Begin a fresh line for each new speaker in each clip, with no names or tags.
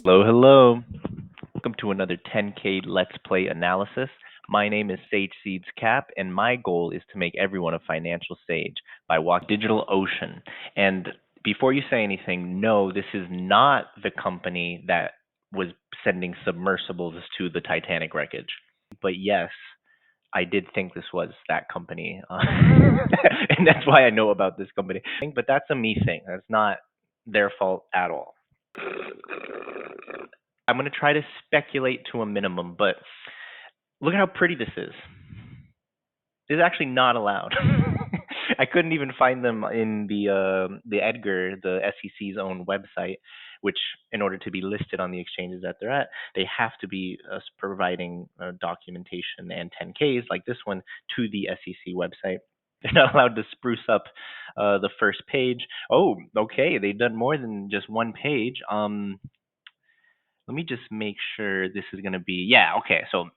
Hello, hello. Welcome to another 10K Let's Play analysis. My name is Sage Seeds Cap, and my goal is to make everyone a financial sage by walking DigitalOcean. And before you say anything, no, this is not the company that was sending submersibles to the Titanic wreckage. But yes, I did think this was that company, and that's why I know about this company. But that's a me thing. That's not their fault at all. I'm going to try to speculate to a minimum, but look at how pretty this is. This is actually not allowed. I couldn't even find them in the Edgar, the SEC's own website, which, in order to be listed on the exchanges that they're at, they have to be providing documentation and 10Ks like this one to the SEC website. They're not allowed to spruce up the first page. Oh, okay, they've done more than just one page. Let me just make sure this is going to be, yeah, okay, so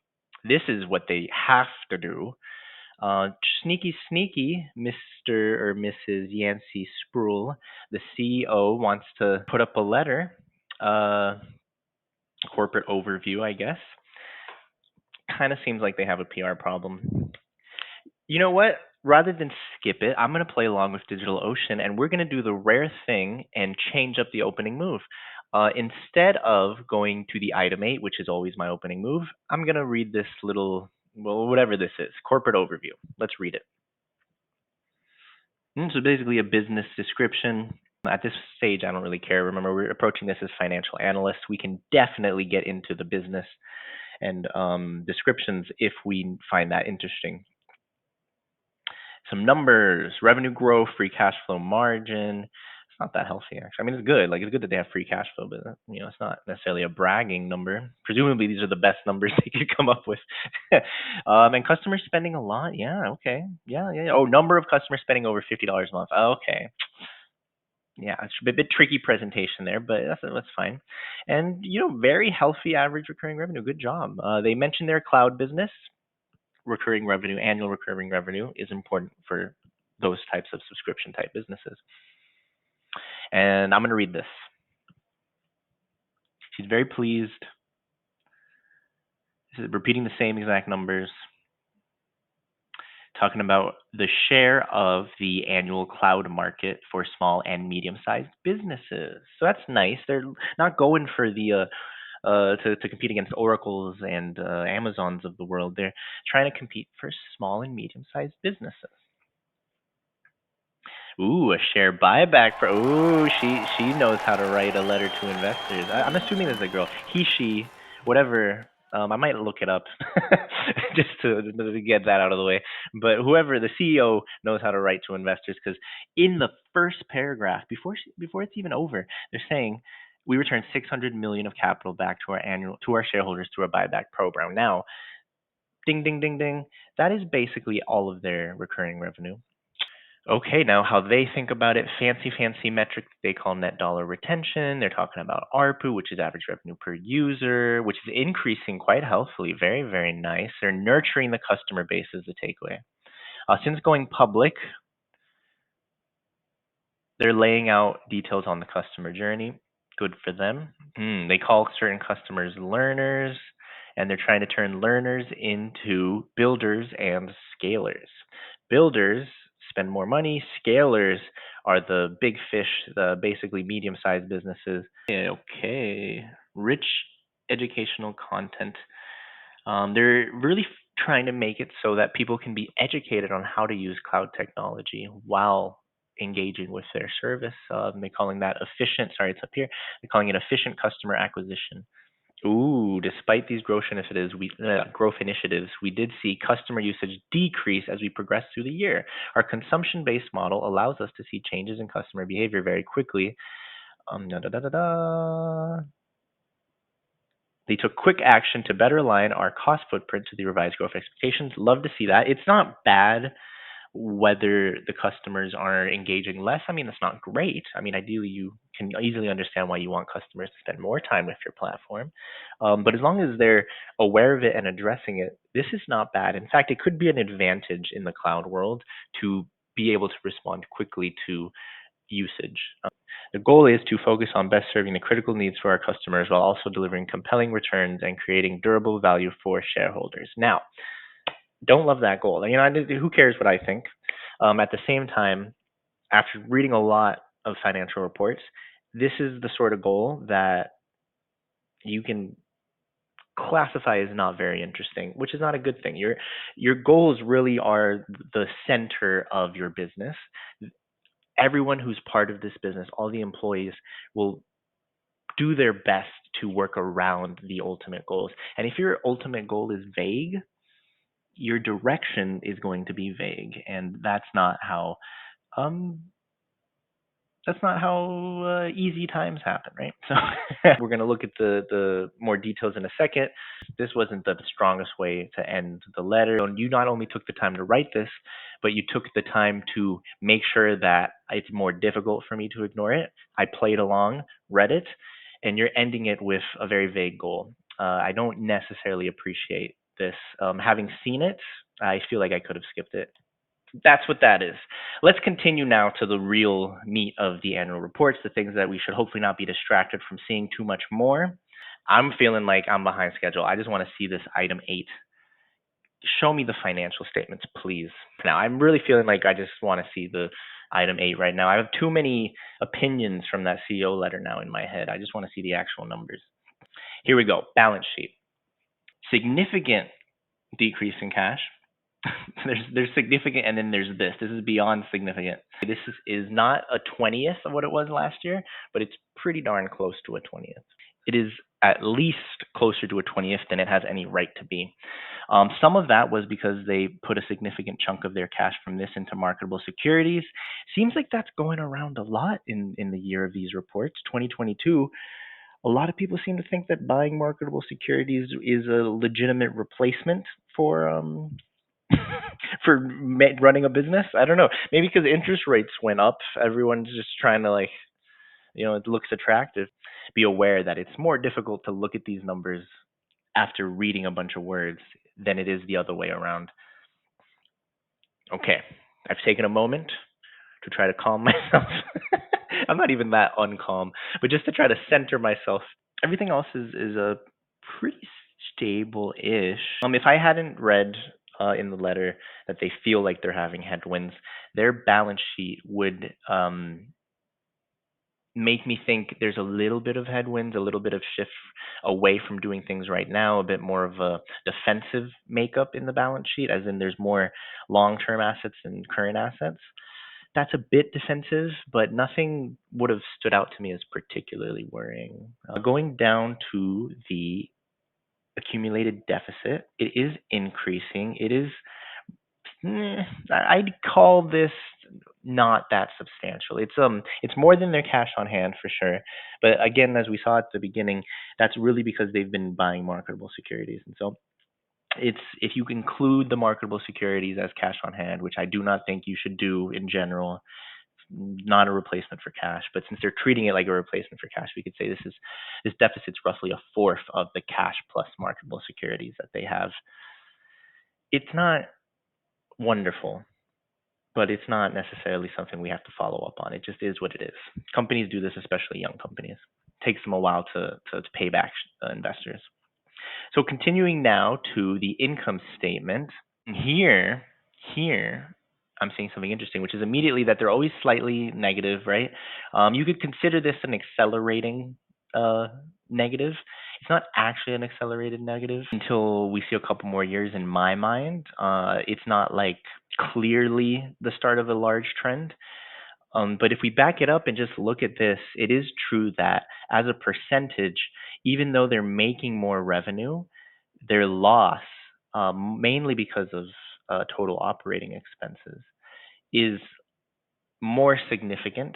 this is what they have to do. Sneaky, Mr. or Mrs. Yancey Sproul, the CEO, wants to put up a letter, corporate overview, I guess. Kind of seems like they have a PR problem. You know what? Rather than skip it, I'm going to play along with DigitalOcean, and we're going to do the rare thing and change up the opening move. Instead of going to the item 8, which is always my opening move, I'm going to read this little, well, whatever this is, corporate overview. Let's read it. So basically a business description. At this stage, I don't really care. Remember, we're approaching this as financial analysts. We can definitely get into the business and descriptions if we find that interesting. Some numbers: revenue growth, free cash flow margin. It's not that healthy, actually. I mean, it's good. Like, it's good that they have free cash flow, but it's not necessarily a bragging number. Presumably, these are the best numbers they could come up with. And customers spending a lot. Yeah, okay. Yeah. Oh, number of customers spending over $50 a month. Okay. Yeah, it's a bit tricky presentation there, but that's fine. And very healthy average recurring revenue. Good job. They mentioned their cloud business. Recurring revenue, annual recurring revenue is important for those types of subscription type businesses. And I'm going to read this. She's very pleased. This is repeating the same exact numbers, talking about the share of the annual cloud market for small and medium-sized businesses. So that's nice. They're not going for the to compete against Oracles and Amazons of the world. They're trying to compete for small and medium-sized businesses. Ooh, a share buyback for. Ooh, she knows how to write a letter to investors. I'm assuming there's a girl. He, she, whatever. I might look it up just to get that out of the way. But whoever the CEO knows how to write to investors, because in the first paragraph, before it's even over, they're saying we return 600 million of capital back to our shareholders through a buyback program. Now, ding, ding, ding, ding. That is basically all of their recurring revenue. Okay, now how they think about it, fancy metric they call net dollar retention. They're talking about ARPU, which is average revenue per user, which is increasing quite healthily. Very, very nice. They're nurturing the customer base as the takeaway. Since going public, they're laying out details on the customer journey. Good for them. They call certain customers learners, and they're trying to turn learners into builders and scalers. Builders spend more money. Scalers are the big fish, the basically medium-sized businesses. Okay, rich educational content. They're really trying to make it so that people can be educated on how to use cloud technology while engaging with their service. They're calling that efficient. Sorry, it's up here. They're calling it efficient customer acquisition. Ooh, despite these growth initiatives, we did see customer usage decrease as we progress through the year. Our consumption-based model allows us to see changes in customer behavior very quickly. They took quick action to better align our cost footprint to the revised growth expectations. Love to see that. It's not bad whether the customers are engaging less. I mean, that's not great. I mean, ideally, you can easily understand why you want customers to spend more time with your platform. But as long as they're aware of it and addressing it, this is not bad. In fact, it could be an advantage in the cloud world to be able to respond quickly to usage. The goal is to focus on best serving the critical needs for our customers while also delivering compelling returns and creating durable value for shareholders. Now, don't love that goal. Who cares what I think? At the same time, after reading a lot of financial reports, this is the sort of goal that you can classify as not very interesting, which is not a good thing. Your goals really are the center of your business. Everyone who's part of this business, all the employees, will do their best to work around the ultimate goals. And if your ultimate goal is vague, your direction is going to be vague, and that's not how um, easy times happen, right? So we're going to look at the more details in a second. This wasn't the strongest way to end the letter. You not only took the time to write this, but you took the time to make sure that it's more difficult for me to ignore it. I played along, read it, and you're ending it with a very vague goal. I don't necessarily appreciate this. Having seen it, I feel like I could have skipped it. That's what that is. Let's continue now to the real meat of the annual reports, the things that we should hopefully not be distracted from seeing too much more. I'm feeling like I'm behind schedule. I just want to see this item 8. Show me the financial statements, please. Now, I'm really feeling like I just want to see the item 8 right now. I have too many opinions from that CEO letter now in my head. I just want to see the actual numbers. Here we go. Balance sheet. Significant decrease in cash. there's significant, and then there's this. This is beyond significant. This is not a 20th of what it was last year, but it's pretty darn close to a 20th. It is at least closer to a 20th than it has any right to be. Some of that was because they put a significant chunk of their cash from this into marketable securities. Seems like that's going around a lot in the year of these reports, 2022. A lot of people seem to think that buying marketable securities is a legitimate replacement for for running a business. I don't know. Maybe because interest rates went up, everyone's just trying to it looks attractive. Be aware that it's more difficult to look at these numbers after reading a bunch of words than it is the other way around. Okay, I've taken a moment to try to calm myself. I'm not even that uncalm, but just to try to center myself. Everything else is a pretty stable-ish. If I hadn't read in the letter that they feel like they're having headwinds, their balance sheet would make me think there's a little bit of headwinds, a little bit of shift away from doing things right now, a bit more of a defensive makeup in the balance sheet, as in there's more long-term assets than current assets. That's a bit defensive, but nothing would have stood out to me as particularly worrying. Going down to the accumulated deficit, it is increasing. It is, I'd call this not that substantial. It's more than their cash on hand for sure. But again, as we saw at the beginning, that's really because they've been buying marketable securities. And so if you include the marketable securities as cash on hand, which I do not think you should do in general, not a replacement for cash. But since they're treating it like a replacement for cash, we could say this deficit's roughly a fourth of the cash plus marketable securities that they have. It's not wonderful, but it's not necessarily something we have to follow up on. It just is what it is. Companies do this, especially young companies. It takes them a while to pay back investors. So continuing now to the income statement, here I'm seeing something interesting, which is immediately that they're always slightly negative, right? You could consider this an accelerating negative. It's not actually an accelerated negative until we see a couple more years in my mind. It's not like clearly the start of a large trend. But if we back it up and just look at this, it is true that as a percentage, even though they're making more revenue, their loss, mainly because of total operating expenses, is more significant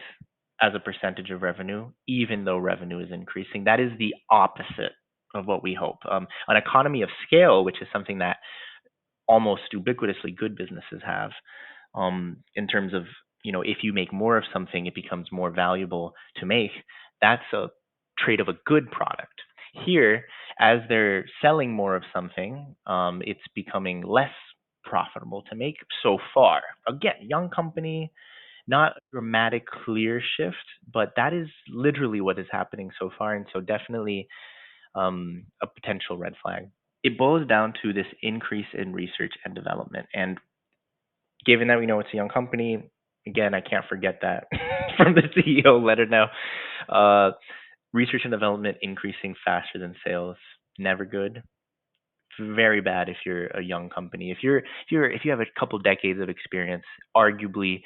as a percentage of revenue, even though revenue is increasing. That is the opposite of what we hope. An economy of scale, which is something that almost ubiquitously good businesses have, in terms of, if you make more of something, it becomes more valuable to make. That's a trait of a good product. Here, as they're selling more of something, it's becoming less profitable to make so far. Again, young company, Not a dramatic clear shift, but that is literally what is happening so far, and so definitely a potential red flag. It boils down to this increase in research and development. And given that we know it's a young company, again, I can't forget that from the CEO letter now. Uh, Research and development increasing faster than sales, never good. Very bad if you're a young company. If you have a couple decades of experience, arguably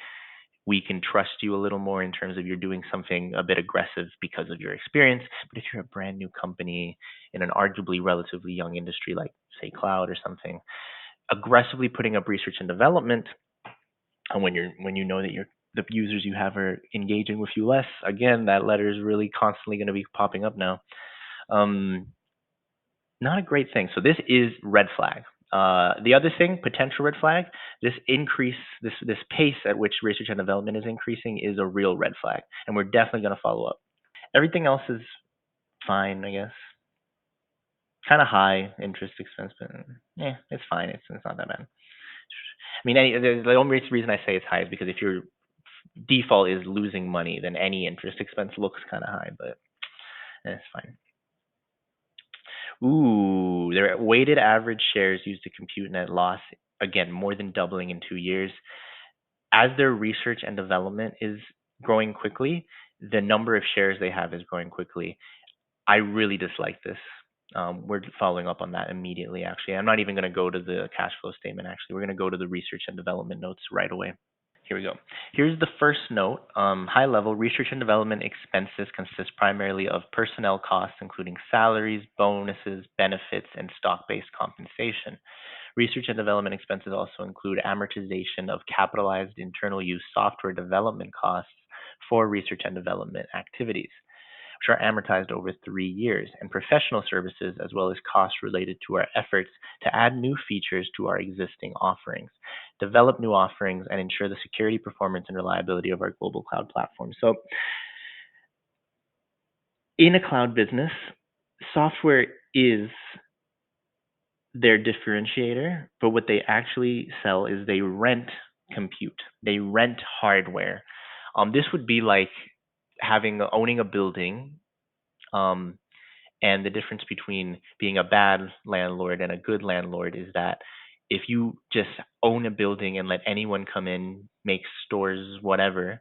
we can trust you a little more in terms of you're doing something a bit aggressive because of your experience. But if you're a brand new company in an arguably relatively young industry like say cloud or something, aggressively putting up research and development, and when you know that the users you have are engaging with you less, again, that letter is really constantly going to be popping up now. Um, Not a great thing. So this is red flag. The other thing, potential red flag, this increase, this pace at which research and development is increasing is a real red flag, and we're definitely going to follow up. Everything else is fine, I guess. Kind of high interest expense, but yeah, it's fine. It's not that bad. I mean, the only reason I say it's high is because if your default is losing money, then any interest expense looks kind of high, but it's fine. Ooh, their weighted average shares used to compute net loss, again, more than doubling in 2 years. As their research and development is growing quickly, the number of shares they have is growing quickly. I really dislike this. We're following up on that immediately, actually. I'm not even going to go to the cash flow statement, actually. We're going to go to the research and development notes right away. Here we go. Here's the first note. High level research and development expenses consist primarily of personnel costs, including salaries, bonuses, benefits, and stock-based compensation. Research and development expenses also include amortization of capitalized internal use software development costs for research and development activities, which are amortized over 3 years, and professional services, as well as costs related to our efforts to add new features to our existing offerings, develop new offerings, and ensure the security, performance, and reliability of our global cloud platform. So, in a cloud business, software is their differentiator, but what they actually sell is they rent compute, they rent hardware. This would be like owning a building, um, and the difference between being a bad landlord and a good landlord is that if you just own a building and let anyone come in, make stores, whatever,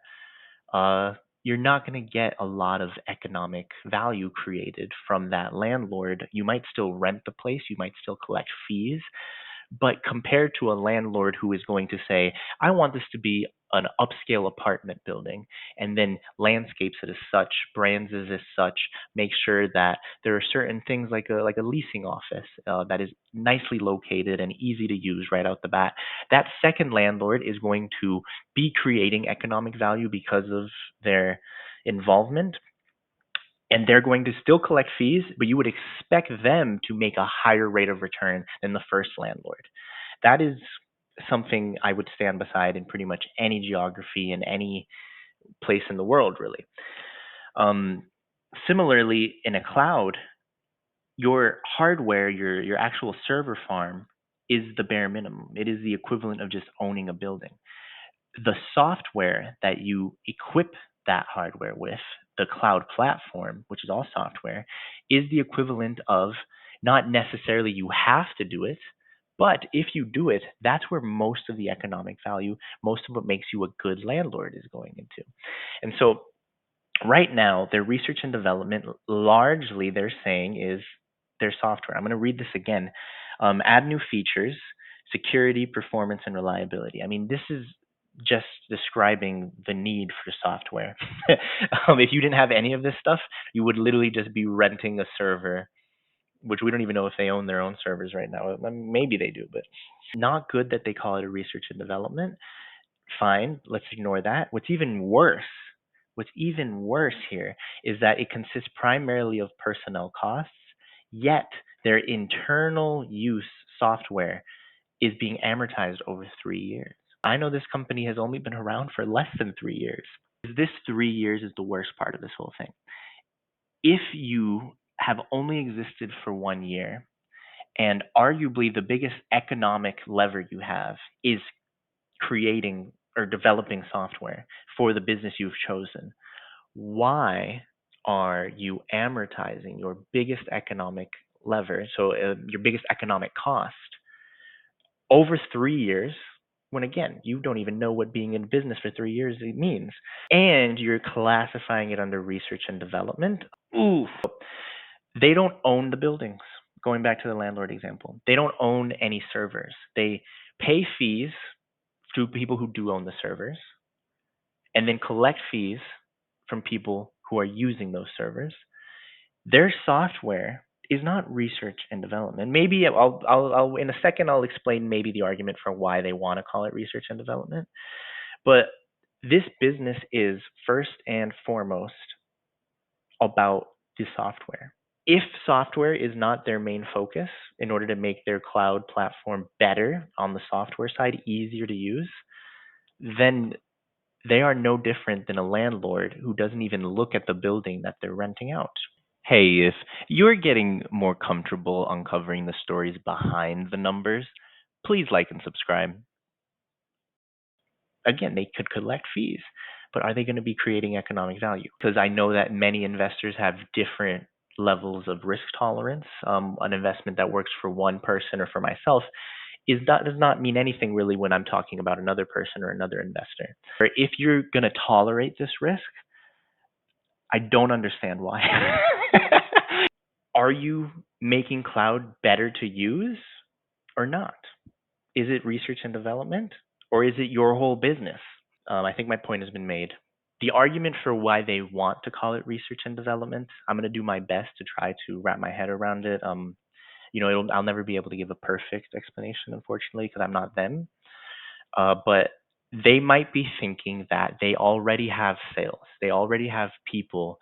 uh, you're not going to get a lot of economic value created from that landlord. You might still rent the place, you might still collect fees, but compared to a landlord who is going to say, I want this to be an upscale apartment building, and then landscapes it as such, brands it as such, make sure that there are certain things like a leasing office that is nicely located and easy to use right out the bat. That second landlord is going to be creating economic value because of their involvement, and they're going to still collect fees, but you would expect them to make a higher rate of return than the first landlord. That is something I would stand beside in pretty much any geography in any place in the world, really. Um, Similarly, in a cloud, your hardware, your actual server farm, is the bare minimum. It is the equivalent of just owning a building. The software that you equip that hardware with, the cloud platform, which is all software, is the equivalent of, not necessarily you have to do it, but if you do it, that's where most of the economic value, most of what makes you a good landlord is going into. And so right now, their research and development, largely they're saying, is their software. I'm going to read this again. Add new features, security, performance, and reliability. I mean, this is just describing the need for software. If you didn't have any of this stuff, you would literally just be renting a server, which we don't even know if they own their own servers right now. Maybe they do, but not good that they call it a research and development. Fine, let's ignore that. What's even worse here is that it consists primarily of personnel costs, yet their internal use software is being amortized over 3 years. I know this company has only been around for less than 3 years. This 3 years is the worst part of this whole thing. If you have only existed for 1 year, and arguably the biggest economic lever you have is creating or developing software for the business you've chosen, why are you amortizing your biggest economic lever, so your biggest economic cost, over 3 years, when again, you don't even know what being in business for 3 years means, and you're classifying it under research and development? Ooh, they don't own the buildings. Going back to the landlord example, they don't own any servers. They pay fees to people who do own the servers, and then collect fees from people who are using those servers. Their software is not research and development. Maybe I'll in a second I'll explain maybe the argument for why they want to call it research and development. But this business is first and foremost about the software. If software is not their main focus in order to make their cloud platform better on the software side, easier to use, then they are no different than a landlord who doesn't even look at the building that they're renting out. Hey, if you're getting more comfortable uncovering the stories behind the numbers, please like and subscribe. Again, they could collect fees, but are they going to be creating economic value? Because I know that many investors have different levels of risk tolerance. An investment that works for one person or for myself does not mean anything really when I'm talking about another person or another investor. Or if you're going to tolerate this risk, I don't understand why. Are you making cloud better to use or not? Is it research and development, or is it your whole business? I think my point has been made. The argument for why they want to call it research and development, I'm going to do my best to try to wrap my head around it. I'll never be able to give a perfect explanation, unfortunately, because I'm not them. But they might be thinking that they already have sales. They already have people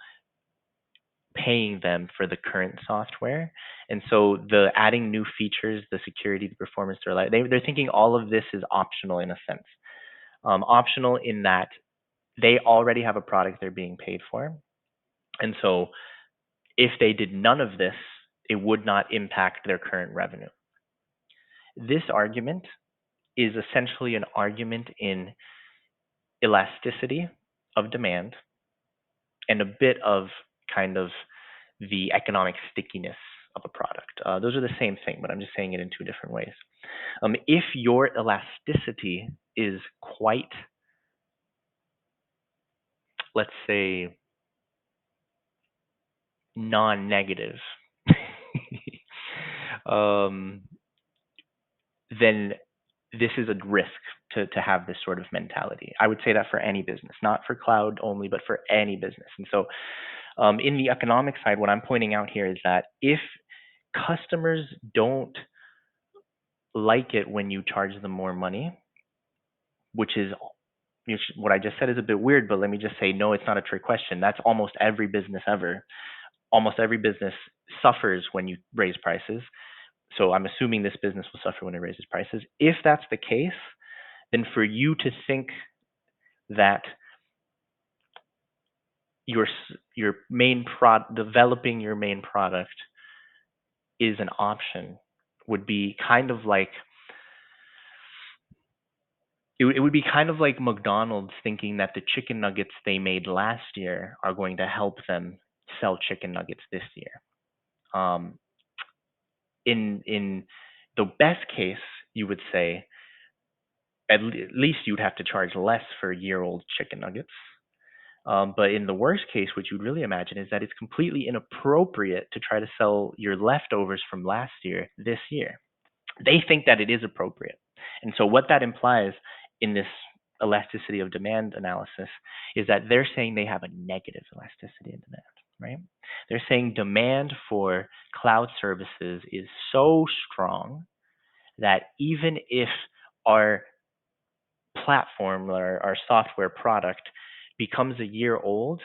paying them for the current software. And so the adding new features, the security, the performance, they're thinking all of this is optional in a sense. Optional in that they already have a product they're being paid for. And so if they did none of this, it would not impact their current revenue. This argument is essentially an argument in elasticity of demand and a bit of kind of the economic stickiness of a product. Those are the same thing, but I'm just saying it in two different ways. If your elasticity is quite, let's say, non-negative, then this is a risk to have this sort of mentality. I would say that for any business, not for cloud only, but for any business. And so in the economic side, what I'm pointing out here is that if customers don't like it when you charge them more money, which is what I just said is a bit weird, but let me just say, no, it's not a trick question. That's almost every business ever. Almost every business suffers when you raise prices. So I'm assuming this business will suffer when it raises prices. If that's the case, then for you to think that your developing your main product is an option would be kind of like it would be kind of like McDonald's thinking that the chicken nuggets they made last year are going to help them sell chicken nuggets this year. In the best case, you would say at least you'd have to charge less for year-old chicken nuggets. But in the worst case, what you'd really imagine is that it's completely inappropriate to try to sell your leftovers from last year this year. They think that it is appropriate. And so what that implies in this elasticity of demand analysis is that they're saying they have a negative elasticity of demand, right? They're saying demand for cloud services is so strong that even if our platform or our software product becomes a year old,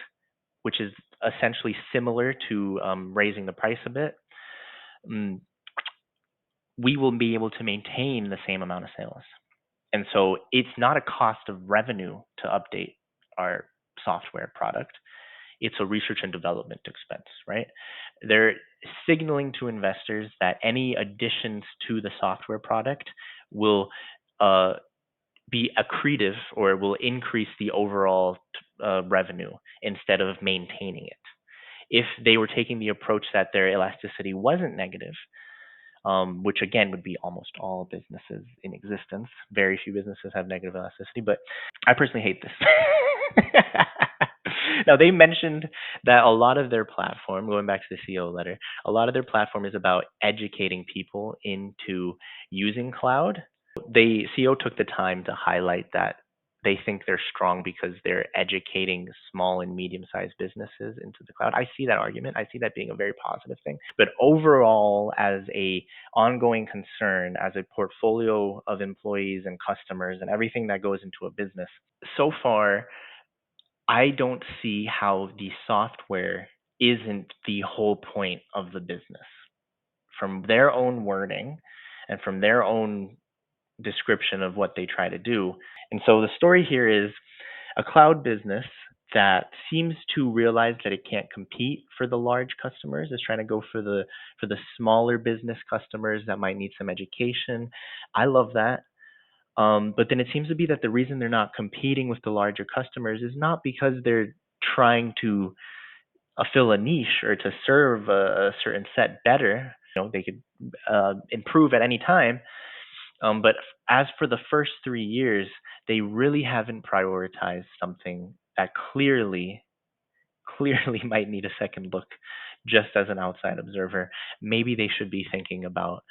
which is essentially similar to raising the price a bit, we will be able to maintain the same amount of sales. And so it's not a cost of revenue to update our software product. It's a research and development expense, right? They're signaling to investors that any additions to the software product will be accretive, or it will increase the overall revenue instead of maintaining it. If they were taking the approach that their elasticity wasn't negative, which again would be almost all businesses in existence. Very few businesses have negative elasticity, but I personally hate this. Now, they mentioned that a lot of their platform, going back to the CEO letter, a lot of their platform is about educating people into using cloud. The CEO took the time to highlight that they think they're strong because they're educating small and medium-sized businesses into the cloud. I see that argument. I see that being a very positive thing. But overall, as a ongoing concern, as a portfolio of employees and customers and everything that goes into a business, so far, I don't see how the software isn't the whole point of the business. From their own wording and from their own description of what they try to do. And so the story here is a cloud business that seems to realize that it can't compete for the large customers, is trying to go for the smaller business customers that might need some education. I love that. But then it seems to be that the reason they're not competing with the larger customers is not because they're trying to fill a niche or to serve a certain set better. They could improve at any time. But as for the first 3 years, they really haven't prioritized something that clearly might need a second look. Just as an outside observer, maybe they should be thinking about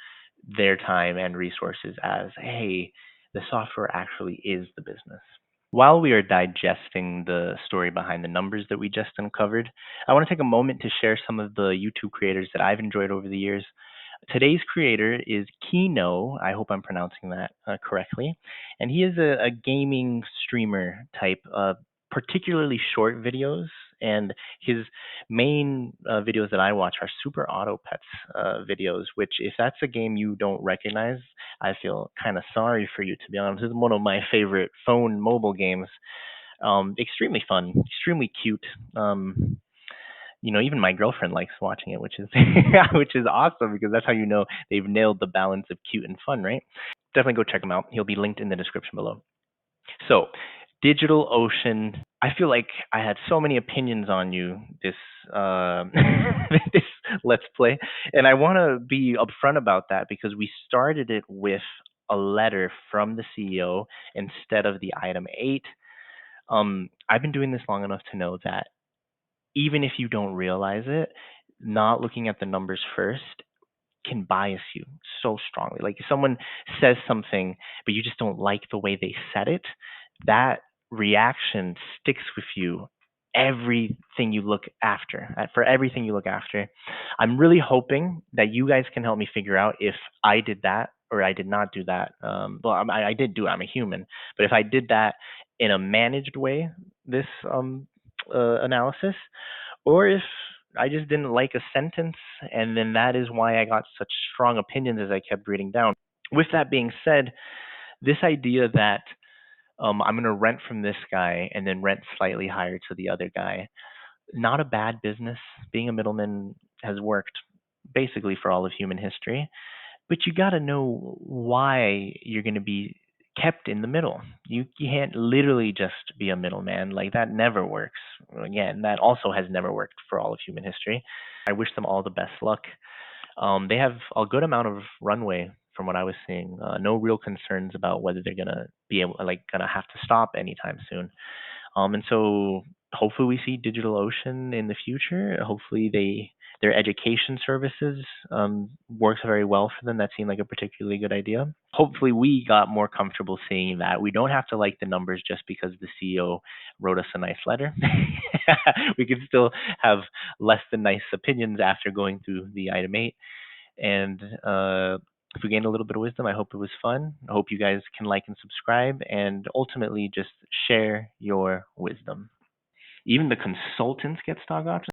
their time and resources as, hey, the software actually is the business. While we are digesting the story behind the numbers that we just uncovered, I want to take a moment to share some of the YouTube creators that I've enjoyed over the years. Today's creator is Kino. I hope I'm pronouncing that correctly. And he is a gaming streamer type, particularly short videos. And his main videos that I watch are Super Auto Pets videos, which, if that's a game you don't recognize, I feel kind of sorry for you, to be honest. This is one of my favorite phone mobile games. Extremely fun, extremely cute. Even my girlfriend likes watching it, which is which is awesome, because that's how you know they've nailed the balance of cute and fun, right? Definitely go check him out. He'll be linked in the description below. So, DigitalOcean. I feel like I had so many opinions on you this this Let's Play, and I want to be upfront about that because we started it with a letter from the CEO instead of the item 8. I've been doing this long enough to know that even if you don't realize it, not looking at the numbers first can bias you so strongly. Like, if someone says something, but you just don't like the way they said it, that reaction sticks with you for everything you look after. I'm really hoping that you guys can help me figure out if I did that or I did not do that. I did do it. I'm a human. But if I did that in a managed way, this analysis, or if I just didn't like a sentence, and then that is why I got such strong opinions as I kept reading down. With that being said, this idea that I'm going to rent from this guy and then rent slightly higher to the other guy, not a bad business. Being a middleman has worked basically for all of human history, but you got to know why you're going to be kept in the middle. You can't literally just be a middleman. Like, that never works. Again, that also has never worked for all of human history. I wish them all the best luck. They have a good amount of runway from what I was seeing. No real concerns about whether they're gonna have to stop anytime soon. And so hopefully we see DigitalOcean in the future. Hopefully their education services works very well for them. That seemed like a particularly good idea. Hopefully we got more comfortable seeing that. We don't have to like the numbers just because the CEO wrote us a nice letter. We can still have less than nice opinions after going through the item 8. And if we gained a little bit of wisdom, I hope it was fun. I hope you guys can like and subscribe, and ultimately just share your wisdom. Even the consultants get stock options.